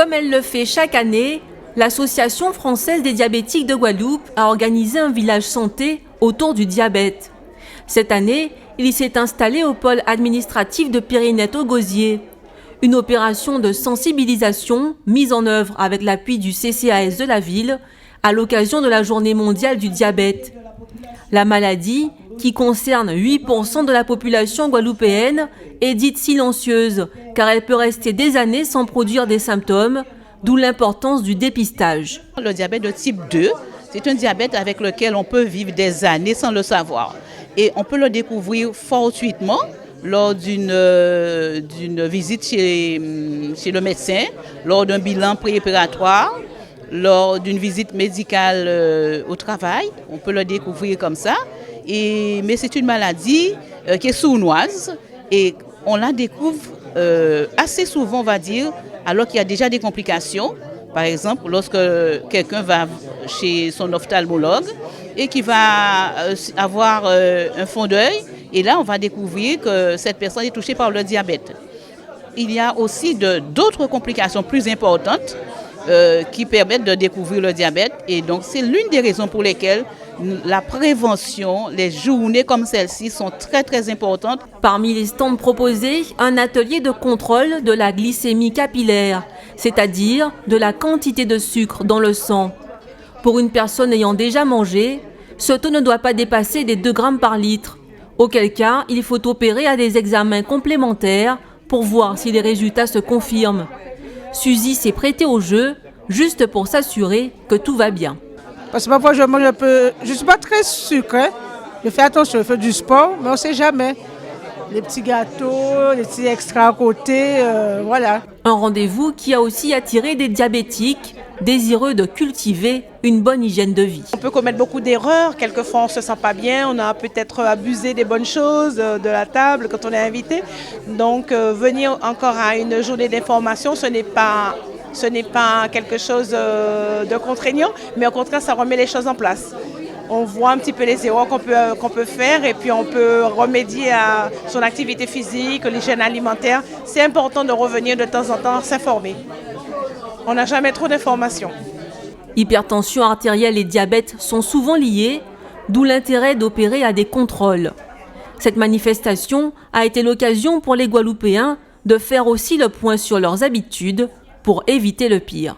Comme elle le fait chaque année, l'Association française des diabétiques de Guadeloupe a organisé un village santé autour du diabète. Cette année, il s'est installé au pôle administratif de Périnette-au-Gosier. Une opération de sensibilisation mise en œuvre avec l'appui du CCAS de la ville à l'occasion de la Journée mondiale du diabète. La maladie, qui concerne 8% de la population guadeloupéenne, est dite silencieuse car elle peut rester des années sans produire des symptômes, d'où l'importance du dépistage. Le diabète de type 2, c'est un diabète avec lequel on peut vivre des années sans le savoir. Et on peut le découvrir fortuitement lors d'une visite chez le médecin, lors d'un bilan préopératoire, lors d'une visite médicale au travail. On peut le découvrir comme ça. Mais c'est une maladie qui est sournoise et on la découvre assez souvent, on va dire, alors qu'il y a déjà des complications. Par exemple, lorsque quelqu'un va chez son ophtalmologue et qui va avoir un fond d'œil, et là, on va découvrir que cette personne est touchée par le diabète. Il y a aussi d'autres complications plus importantes qui permettent de découvrir le diabète. Et donc, c'est l'une des raisons pour lesquelles la prévention, les journées comme celle-ci sont très, très importantes. Parmi les stands proposés, un atelier de contrôle de la glycémie capillaire, c'est-à-dire de la quantité de sucre dans le sang. Pour une personne ayant déjà mangé, ce taux ne doit pas dépasser les 2 grammes par litre. Auquel cas, il faut opérer à des examens complémentaires pour voir si les résultats se confirment. Suzy s'est prêtée au jeu, juste pour s'assurer que tout va bien. Parce que parfois je mange un peu, je ne suis pas très sucré, je fais attention, je fais du sport, mais on ne sait jamais. Les petits gâteaux, les petits extras à côté, voilà. Un rendez-vous qui a aussi attiré des diabétiques désireux de cultiver une bonne hygiène de vie. On peut commettre beaucoup d'erreurs, quelquefois on ne se sent pas bien, on a peut-être abusé des bonnes choses de la table quand on est invité. Donc venir encore à une journée d'information, ce n'est pas quelque chose de contraignant, mais au contraire ça remet les choses en place. On voit un petit peu les erreurs qu'on peut faire et puis on peut remédier à son activité physique, l'hygiène alimentaire. C'est important de revenir de temps en temps s'informer. On n'a jamais trop d'informations. Hypertension artérielle et diabète sont souvent liés, d'où l'intérêt d'opérer à des contrôles. Cette manifestation a été l'occasion pour les Guadeloupéens de faire aussi le point sur leurs habitudes pour éviter le pire.